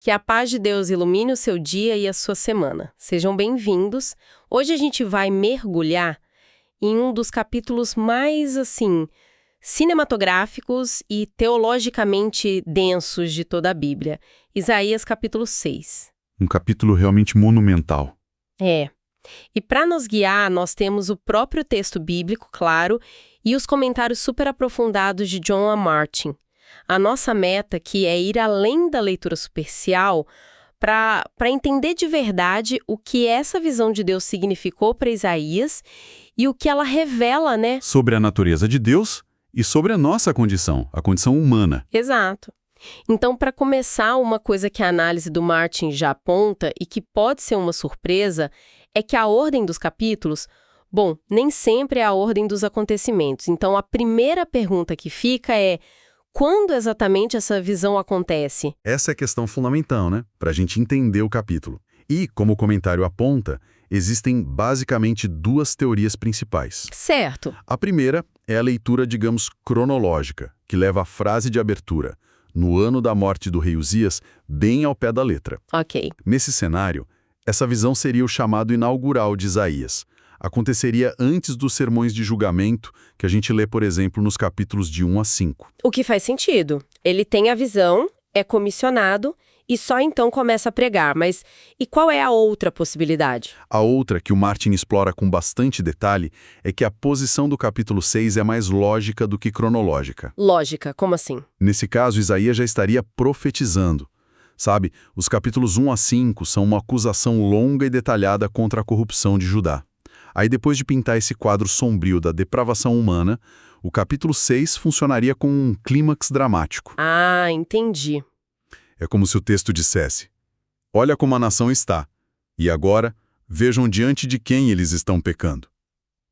Que a paz de Deus ilumine o seu dia e a sua semana. Sejam bem-vindos. Hoje a gente vai mergulhar em um dos capítulos mais, cinematográficos e teologicamente densos de toda a Bíblia. Isaías capítulo 6. Um capítulo realmente monumental. É. E para nos guiar, nós temos o próprio texto bíblico, claro, e os comentários super aprofundados de John A. Martin. A nossa meta aqui é ir além da leitura superficial para entender de verdade o que essa visão de Deus significou para Isaías e o que ela revela, né? Sobre a natureza de Deus e sobre a nossa condição, a condição humana. Exato. Então, para começar, uma coisa que a análise do Martin já aponta e que pode ser uma surpresa é que a ordem dos capítulos, nem sempre é a ordem dos acontecimentos. Então, a primeira pergunta que fica é: quando exatamente essa visão acontece? Essa é a questão fundamental, né? Para a gente entender o capítulo. E, como o comentário aponta, existem basicamente duas teorias principais. Certo. A primeira é a leitura, digamos, cronológica, que leva a frase de abertura, no ano da morte do rei Uzias, bem ao pé da letra. Ok. Nesse cenário, essa visão seria o chamado inaugural de Isaías. Aconteceria antes dos sermões de julgamento, que a gente lê, por exemplo, nos capítulos de 1 a 5. O que faz sentido. Ele tem a visão, é comissionado e só então começa a pregar. Mas e qual é a outra possibilidade? A outra, que o Martin explora com bastante detalhe, é que a posição do capítulo 6 é mais lógica do que cronológica. Lógica, como assim? Nesse caso, Isaías já estaria profetizando. Sabe, os capítulos 1 a 5 são uma acusação longa e detalhada contra a corrupção de Judá. Aí, depois de pintar esse quadro sombrio da depravação humana, o capítulo 6 funcionaria com um clímax dramático. Ah, entendi. É como se o texto dissesse: olha como a nação está, e agora vejam diante de quem eles estão pecando.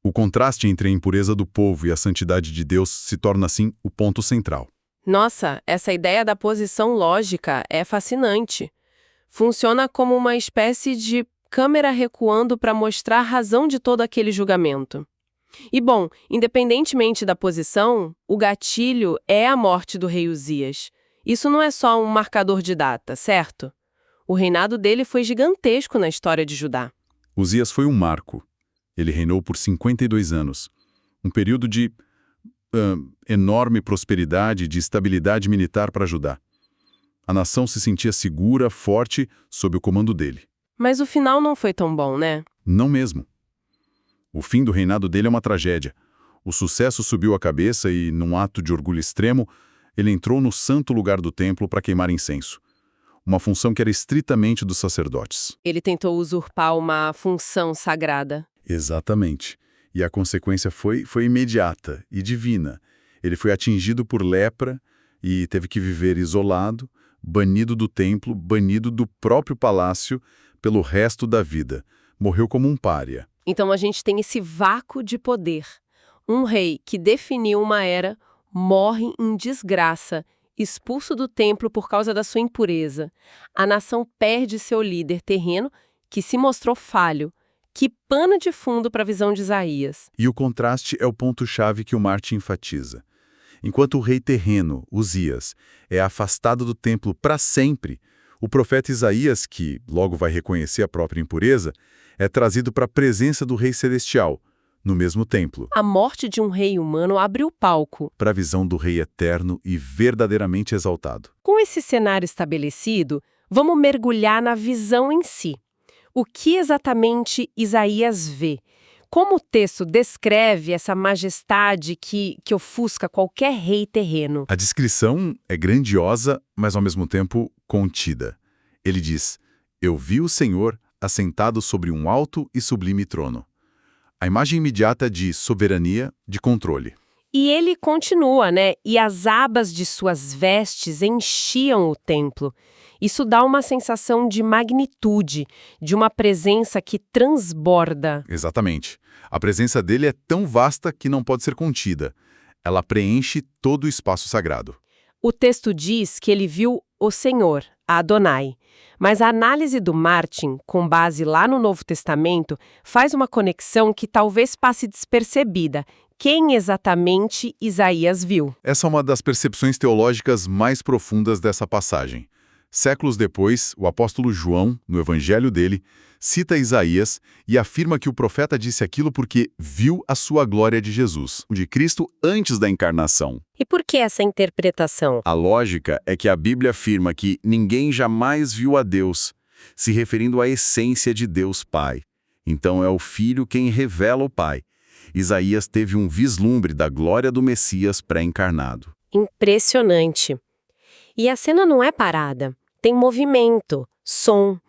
O contraste entre a impureza do povo e a santidade de Deus se torna, assim, o ponto central. Nossa, essa ideia da posição lógica é fascinante. Funciona como uma espécie de câmera recuando para mostrar a razão de todo aquele julgamento. E independentemente da posição, o gatilho é a morte do rei Uzias. Isso não é só um marcador de data, certo? O reinado dele foi gigantesco na história de Judá. Uzias foi um marco. Ele reinou por 52 anos. Um período de enorme prosperidade e de estabilidade militar para Judá. A nação se sentia segura, forte, sob o comando dele. Mas o final não foi tão bom, né? Não mesmo. O fim do reinado dele é uma tragédia. O sucesso subiu a cabeça e, num ato de orgulho extremo, ele entrou no santo lugar do templo para queimar incenso. Uma função que era estritamente dos sacerdotes. Ele tentou usurpar uma função sagrada. Exatamente. E a consequência foi imediata e divina. Ele foi atingido por lepra e teve que viver isolado, banido do templo, banido do próprio palácio pelo resto da vida. Morreu como um pária. Então a gente tem esse vácuo de poder. Um rei que definiu uma era morre em desgraça, expulso do templo por causa da sua impureza. A nação perde seu líder terreno, que se mostrou falho. Que pano de fundo para a visão de Isaías. E o contraste é o ponto-chave que o Martin enfatiza. Enquanto o rei terreno, Uzias, é afastado do templo para sempre, o profeta Isaías, que logo vai reconhecer a própria impureza, é trazido para a presença do rei celestial, no mesmo templo. A morte de um rei humano abre o palco para a visão do rei eterno e verdadeiramente exaltado. Com esse cenário estabelecido, vamos mergulhar na visão em si. O que exatamente Isaías vê? Como o texto descreve essa majestade que ofusca qualquer rei terreno? A descrição é grandiosa, mas ao mesmo tempo contida. Ele diz: eu vi o Senhor assentado sobre um alto e sublime trono. A imagem imediata de soberania, de controle. E ele continua, né? E as abas de suas vestes enchiam o templo. Isso dá uma sensação de magnitude, de uma presença que transborda. Exatamente. A presença dele é tão vasta que não pode ser contida. Ela preenche todo o espaço sagrado. O texto diz que ele viu o Senhor, a Adonai. Mas a análise do Martin, com base lá no Novo Testamento, faz uma conexão que talvez passe despercebida. Quem exatamente Isaías viu? Essa é uma das percepções teológicas mais profundas dessa passagem. Séculos depois, o apóstolo João, no evangelho dele, cita Isaías e afirma que o profeta disse aquilo porque viu a sua glória de Jesus, de Cristo antes da encarnação. E por que essa interpretação? A lógica é que a Bíblia afirma que ninguém jamais viu a Deus, se referindo à essência de Deus Pai. Então é o Filho quem revela o Pai. Isaías teve um vislumbre da glória do Messias pré-encarnado. Impressionante. E a cena não é parada. Tem movimento, som.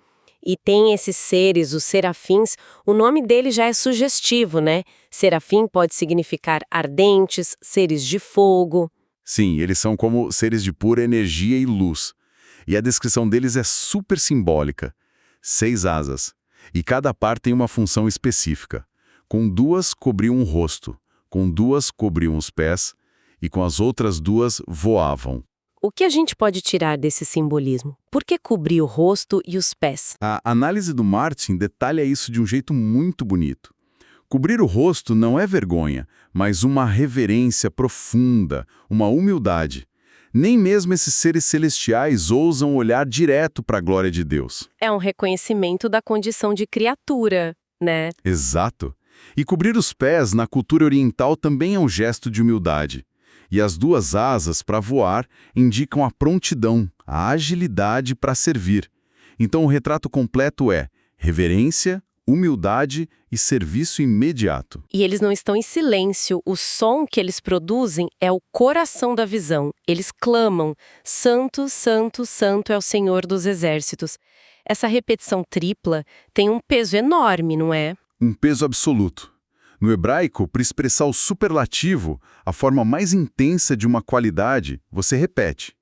E tem esses seres, os serafins, o nome dele já é sugestivo, né? Serafim pode significar ardentes, seres de fogo. Sim, eles são como seres de pura energia e luz. E a descrição deles é super simbólica. 6 asas. E cada par tem uma função específica. Com 2 cobriam o rosto, com 2 cobriam os pés, e com as outras 2 voavam. O que a gente pode tirar desse simbolismo? Por que cobrir o rosto e os pés? A análise do Martin detalha isso de um jeito muito bonito. Cobrir o rosto não é vergonha, mas uma reverência profunda, uma humildade. Nem mesmo esses seres celestiais ousam olhar direto para a glória de Deus. É um reconhecimento da condição de criatura, né? Exato. E cobrir os pés na cultura oriental também é um gesto de humildade. E as 2 asas para voar indicam a prontidão, a agilidade para servir. Então o retrato completo é reverência, humildade e serviço imediato. E eles não estão em silêncio. O som que eles produzem é o coração da visão. Eles clamam: Santo, Santo, Santo é o Senhor dos Exércitos. Essa repetição tripla tem um peso enorme, não é? Um peso absoluto. No hebraico, para expressar o superlativo, a forma mais intensa de uma qualidade, você repete.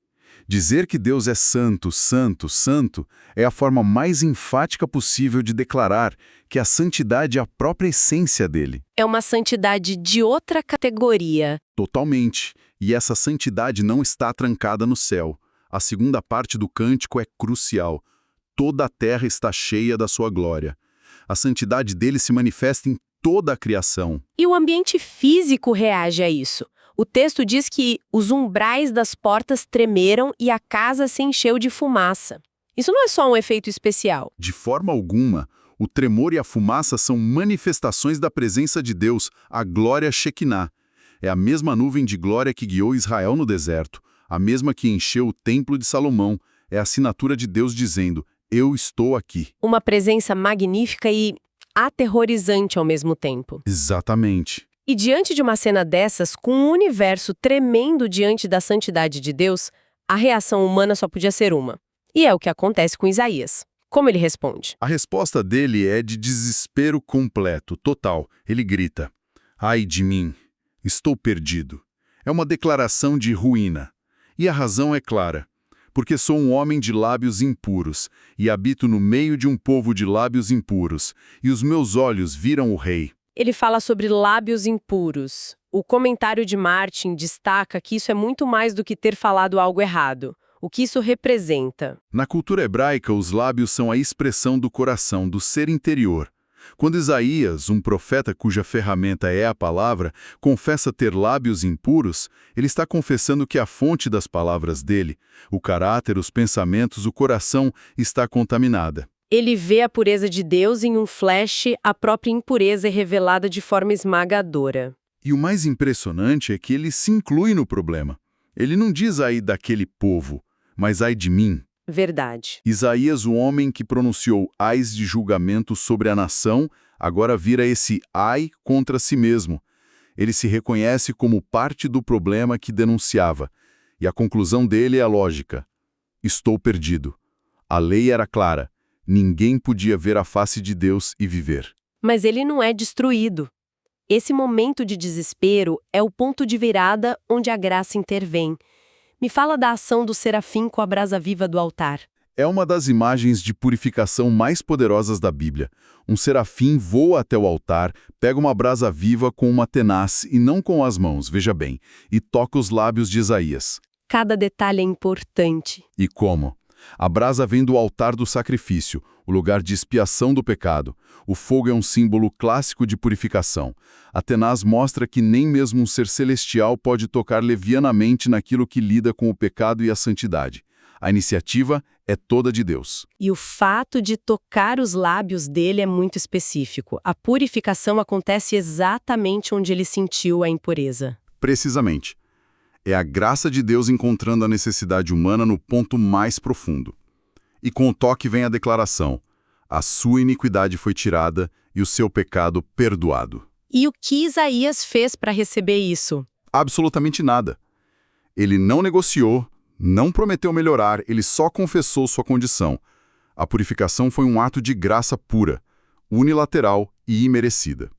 Dizer que Deus é santo, santo, santo é a forma mais enfática possível de declarar que a santidade é a própria essência dele. É uma santidade de outra categoria. Totalmente. E essa santidade não está trancada no céu. A segunda parte do cântico é crucial. Toda a terra está cheia da sua glória. A santidade dele se manifesta em toda a criação. E o ambiente físico reage a isso. O texto diz que os umbrais das portas tremeram e a casa se encheu de fumaça. Isso não é só um efeito especial. De forma alguma, o tremor e a fumaça são manifestações da presença de Deus, a glória Shekinah. É a mesma nuvem de glória que guiou Israel no deserto, a mesma que encheu o templo de Salomão. É a assinatura de Deus dizendo: eu estou aqui. Uma presença magnífica e aterrorizante ao mesmo tempo. Exatamente. E diante de uma cena dessas, com um universo tremendo diante da santidade de Deus, a reação humana só podia ser uma. E é o que acontece com Isaías. Como ele responde? A resposta dele é de desespero completo, total. Ele grita: ai de mim, estou perdido. É uma declaração de ruína. E a razão é clara. Porque sou um homem de lábios impuros, e habito no meio de um povo de lábios impuros, e os meus olhos viram o rei. Ele fala sobre lábios impuros. O comentário de Martin destaca que isso é muito mais do que ter falado algo errado. O que isso representa? Na cultura hebraica, os lábios são a expressão do coração, do ser interior. Quando Isaías, um profeta cuja ferramenta é a palavra, confessa ter lábios impuros, ele está confessando que a fonte das palavras dele, o caráter, os pensamentos, o coração, está contaminada. Ele vê a pureza de Deus em um flash, a própria impureza é revelada de forma esmagadora. E o mais impressionante é que ele se inclui no problema. Ele não diz ai daquele povo, mas ai de mim. Verdade. Isaías, o homem que pronunciou ais de julgamento sobre a nação, agora vira esse ai contra si mesmo. Ele se reconhece como parte do problema que denunciava. E a conclusão dele é a lógica. Estou perdido. A lei era clara. Ninguém podia ver a face de Deus e viver. Mas ele não é destruído. Esse momento de desespero é o ponto de virada onde a graça intervém. Me fala da ação do serafim com a brasa viva do altar. É uma das imagens de purificação mais poderosas da Bíblia. Um serafim voa até o altar, pega uma brasa viva com uma tenaz e não com as mãos, veja bem, e toca os lábios de Isaías. Cada detalhe é importante. E como? A brasa vem do altar do sacrifício, o lugar de expiação do pecado. O fogo é um símbolo clássico de purificação. A tenaz mostra que nem mesmo um ser celestial pode tocar levianamente naquilo que lida com o pecado e a santidade. A iniciativa é toda de Deus. E o fato de tocar os lábios dele é muito específico. A purificação acontece exatamente onde ele sentiu a impureza. Precisamente. É a graça de Deus encontrando a necessidade humana no ponto mais profundo. E com o toque vem a declaração: a sua iniquidade foi tirada e o seu pecado perdoado. E o que Isaías fez para receber isso? Absolutamente nada. Ele não negociou, não prometeu melhorar, ele só confessou sua condição. A purificação foi um ato de graça pura, unilateral e imerecida.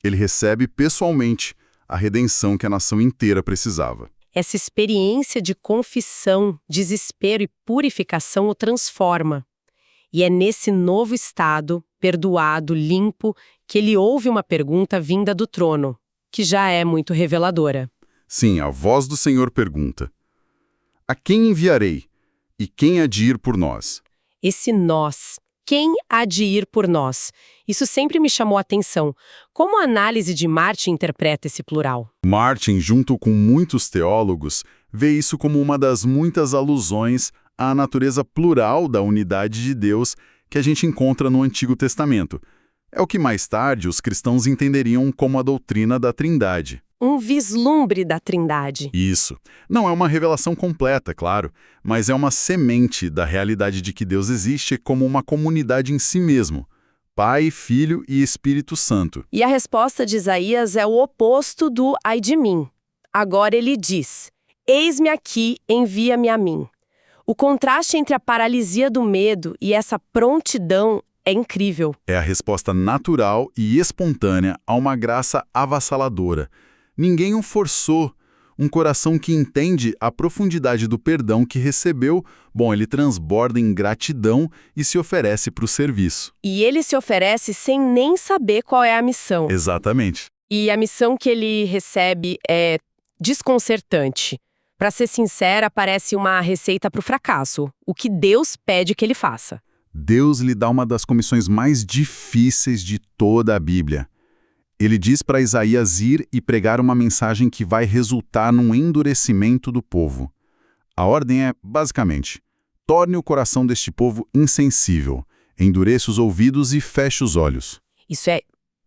Ele recebe pessoalmente a redenção que a nação inteira precisava. Essa experiência de confissão, desespero e purificação o transforma. E é nesse novo estado, perdoado, limpo, que ele ouve uma pergunta vinda do trono, que já é muito reveladora. Sim, a voz do Senhor pergunta: a quem enviarei? E quem há de ir por nós? Esse nós, quem há de ir por nós? Isso sempre me chamou a atenção. Como a análise de Martin interpreta esse plural? Martin, junto com muitos teólogos, vê isso como uma das muitas alusões à natureza plural da unidade de Deus que a gente encontra no Antigo Testamento. É o que mais tarde os cristãos entenderiam como a doutrina da Trindade. Um vislumbre da Trindade. Isso. Não é uma revelação completa, claro, mas é uma semente da realidade de que Deus existe como uma comunidade em si mesmo. Pai, Filho e Espírito Santo. E a resposta de Isaías é o oposto do ai de mim. Agora ele diz: eis-me aqui, envia-me a mim. O contraste entre a paralisia do medo e essa prontidão é incrível. É a resposta natural e espontânea a uma graça avassaladora. Ninguém o forçou. Um coração que entende a profundidade do perdão que recebeu, ele transborda em gratidão e se oferece para o serviço. E ele se oferece sem nem saber qual é a missão. Exatamente. E a missão que ele recebe é desconcertante. Para ser sincera, parece uma receita para o fracasso, o que Deus pede que ele faça. Deus lhe dá uma das comissões mais difíceis de toda a Bíblia. Ele diz para Isaías ir e pregar uma mensagem que vai resultar num endurecimento do povo. A ordem é, basicamente, torne o coração deste povo insensível, endureça os ouvidos e feche os olhos. Isso é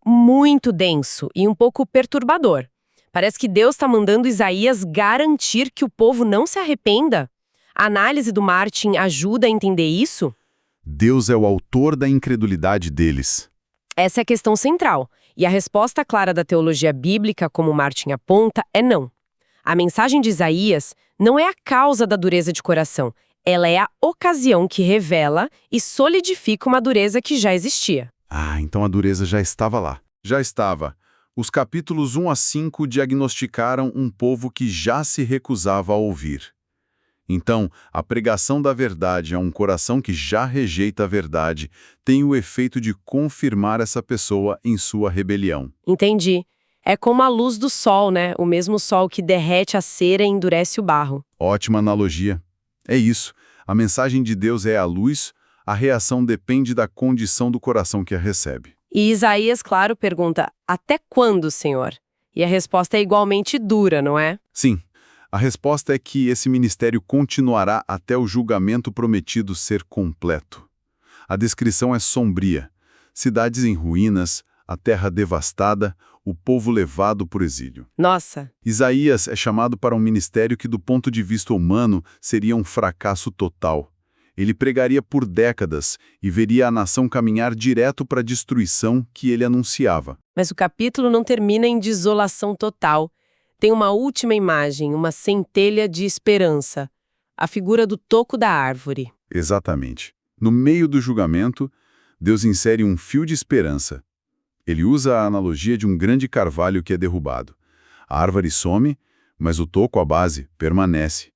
muito denso e um pouco perturbador. Parece que Deus está mandando Isaías garantir que o povo não se arrependa. A análise do Martin ajuda a entender isso? Deus é o autor da incredulidade deles. Essa é a questão central. E a resposta clara da teologia bíblica, como Martin aponta, é não. A mensagem de Isaías não é a causa da dureza de coração. Ela é a ocasião que revela e solidifica uma dureza que já existia. Então a dureza já estava lá. Já estava. Os capítulos 1 a 5 diagnosticaram um povo que já se recusava a ouvir. Então, a pregação da verdade a um coração que já rejeita a verdade tem o efeito de confirmar essa pessoa em sua rebelião. Entendi. É como a luz do sol, né? O mesmo sol que derrete a cera e endurece o barro. Ótima analogia. É isso. A mensagem de Deus é a luz, a reação depende da condição do coração que a recebe. E Isaías, claro, pergunta: até quando, Senhor? E a resposta é igualmente dura, não é? Sim. A resposta é que esse ministério continuará até o julgamento prometido ser completo. A descrição é sombria. Cidades em ruínas, a terra devastada, o povo levado por exílio. Nossa! Isaías é chamado para um ministério que, do ponto de vista humano, seria um fracasso total. Ele pregaria por décadas e veria a nação caminhar direto para a destruição que ele anunciava. Mas o capítulo não termina em desolação total. Tem uma última imagem, uma centelha de esperança. A figura do toco da árvore. Exatamente. No meio do julgamento, Deus insere um fio de esperança. Ele usa a analogia de um grande carvalho que é derrubado. A árvore some, mas o toco, a base, permanece.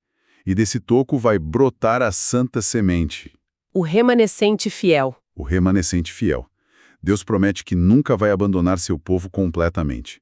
E desse toco vai brotar a santa semente. O remanescente fiel. O remanescente fiel. Deus promete que nunca vai abandonar seu povo completamente.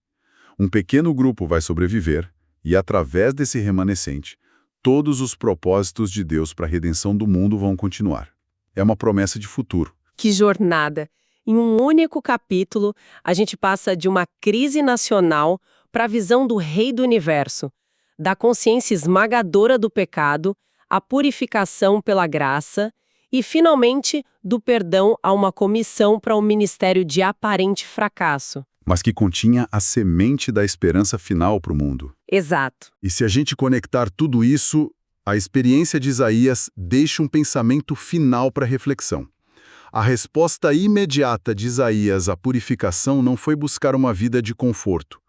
Um pequeno grupo vai sobreviver e, através desse remanescente, todos os propósitos de Deus para a redenção do mundo vão continuar. É uma promessa de futuro. Que jornada! Em um único capítulo, a gente passa de uma crise nacional para a visão do Rei do Universo, da consciência esmagadora do pecado a purificação pela graça e, finalmente, do perdão a uma comissão para um ministério de aparente fracasso. Mas que continha a semente da esperança final para o mundo. Exato. E se a gente conectar tudo isso, a experiência de Isaías deixa um pensamento final para reflexão. A resposta imediata de Isaías à purificação não foi buscar uma vida de conforto.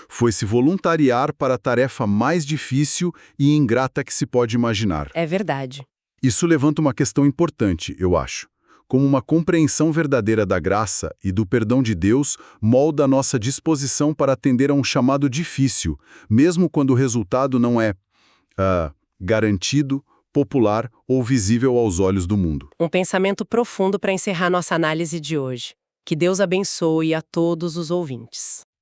Foi se voluntariar para a tarefa mais difícil e ingrata que se pode imaginar. É verdade. Isso levanta uma questão importante, eu acho. Como uma compreensão verdadeira da graça e do perdão de Deus molda a nossa disposição para atender a um chamado difícil, mesmo quando o resultado não é garantido, popular ou visível aos olhos do mundo. Um pensamento profundo para encerrar nossa análise de hoje. Que Deus abençoe a todos os ouvintes.